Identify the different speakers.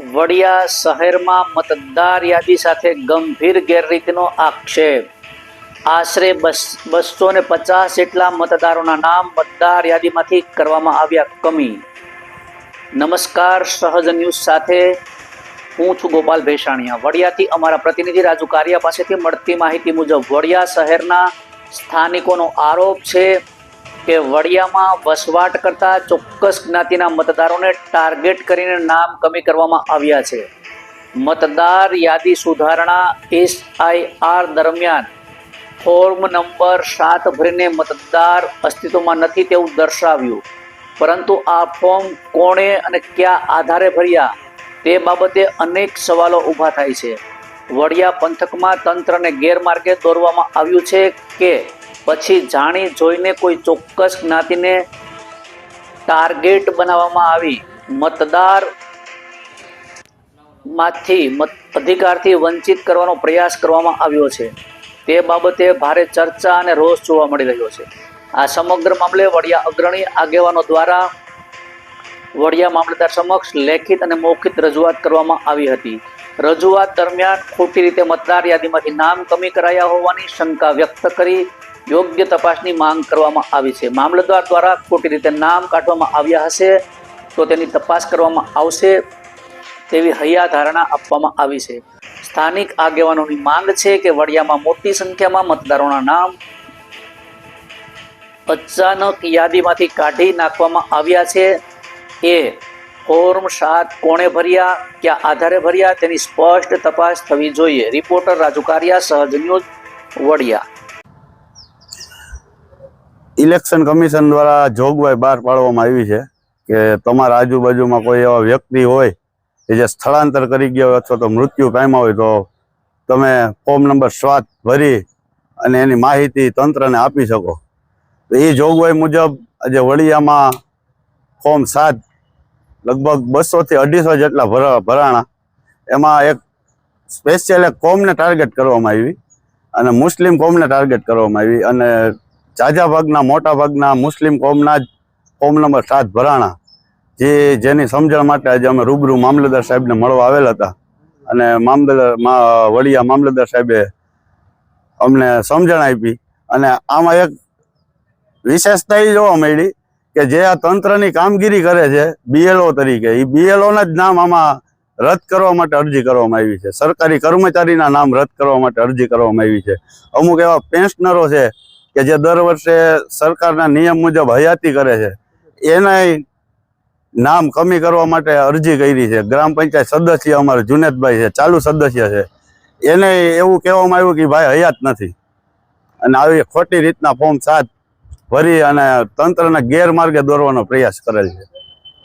Speaker 1: વડિયા શહેરમાં મતદાર યાદી સાથે ગંભીર ગેરરીતિનો આક્ષેપ। આશરે 250 જેટલા મતદારોના નામ મતદાર યાદીમાંથી કરવામાં આવ્યા કમી। નમસ્કાર, સહજ ન્યૂઝ સાથે હું છું ગોપાલ ભેસાણીયા। વડિયાથી અમારા પ્રતિનિધિ રાજુ કારિયા પાસેથી મળતી માહિતી મુજબ વડિયા શહેરના સ્થાનિકોનો આરોપ છે કે વડિયામાં વસવાટ કરતા ચોક્કસ જ્ઞાતિના મતદારોને ટાર્ગેટ કરીને નામ કમી કરવામાં આવ્યા છે। મતદાર યાદી સુધારણા SIR દરમિયાન ફોર્મ નંબર 7 ભરીને મતદાર અસ્તિત્વમાં નથી તેવું દર્શાવ્યું, પરંતુ આ ફોર્મ કોણે અને કયા આધારે ભર્યા તે બાબતે અનેક સવાલો ઊભા થાય છે। વડિયા પંથકમાં તંત્રને ગેરમાર્ગે દોરવામાં આવ્યું છે કે પછી જાણી જોઈને કોઈ ચોક્કસ જ્ઞાતિને ટાર્ગેટ બનાવવામાં આવી મતદાર માંથી અધિકારથી વંચિત કરવાનો પ્રયાસ કરવામાં આવ્યો છે, તે બાબતે ભારે ચર્ચા અને રોષ જોવા મળી રહ્યો છે। આ સમગ્ર મામલે વડિયા અગ્રણી આગેવાનો દ્વારા વડિયા મામલતદાર સમક્ષ લેખિત અને મૌખિક રજૂઆત કરવામાં આવી હતી। રજૂઆત દરમિયાન ખોટી રીતે મતદાર યાદીમાંથી નામ કમી કરાયા હોવાની શંકા વ્યક્ત કરી યોગ્ય તપાસની માંગ કરવામાં આવી છે। મામલતદાર દ્વારા ખોટી રીતે નામ કાઢવામાં આવ્યા હશે તો તેની તપાસ કરવામાં આવશે તેવી હૈયા ધારણા આપવામાં આવી છે। સ્થાનિક આગેવાનોની માંગ છે કે વડિયામાં મોટી સંખ્યામાં મતદારોના નામ અચાનક યાદીમાંથી કાઢી નાખવામાં આવ્યા છે। એ ફોર્મ 7 કોણે ભર્યા, કયા આધારે ભર્યા તેની સ્પષ્ટ તપાસ થવી જોઈએ। રિપોર્ટર રાજુ કારિયા, સહજ ન્યૂઝ, વડિયા।
Speaker 2: ઇલેક્શન કમિશન દ્વારા જોગવાઈ બહાર પાડવામાં આવી છે કે તમારા આજુબાજુમાં કોઈ એવા વ્યક્તિ હોય કે જે સ્થળાંતર કરી ગયા હોય અથવા તો મૃત્યુ પામ્યા હોય તો તમે ફોર્મ નંબર 7 ભરી અને એની માહિતી તંત્રને આપી શકો। તો એ જોગવાઈ મુજબ આજે વડિયામાં ફોર્મ 7 લગભગ 200 થી 250 જેટલા ભરાણા। એમાં એક સ્પેશિયલ એક કોમને ટાર્ગેટ કરવામાં આવી અને મુસ્લિમ કોમને ટાર્ગેટ કરવામાં આવી અને ઝાઝા ભાગના મોટા ભાગના મુસ્લિમ કોમના જ ફોર્મ નંબર 7 ભરાણા, જેની સમજણ માટે આજે અમે રૂબરૂ મામલતદાર સાહેબને મળવા આવેલ હતા અને વડિયા મામલતદાર સાહેબે અમને સમજણ આપી। અને આમાં એક વિશેષતા એ જોવા મળી કે જે આ તંત્રની કામગીરી કરે છે BLO તરીકે, એ BLOના જ નામ આમાં રદ કરવા માટે અરજી કરવામાં આવી છે। સરકારી કર્મચારીના નામ રદ કરવા માટે અરજી કરવામાં આવી છે। અમુક એવા પેન્શનરો છે કે જે દર વર્ષે સરકારના નિયમ મુજબ હયાતી કરે છે, એના નામ કમી કરવા માટે અરજી કરી છે। ગ્રામ પંચાયત સદસ્ય અમારે જુનેદભાઈ છે, ચાલુ સદસ્ય છે, એને એવું કહેવામાં આવ્યું કે ભાઈ હયાત નથી અને આવી ખોટી રીતના ફોર્મ 7 ભરી અને તંત્રને ગેરમાર્ગે દોરવાનો પ્રયાસ કરેલ છે।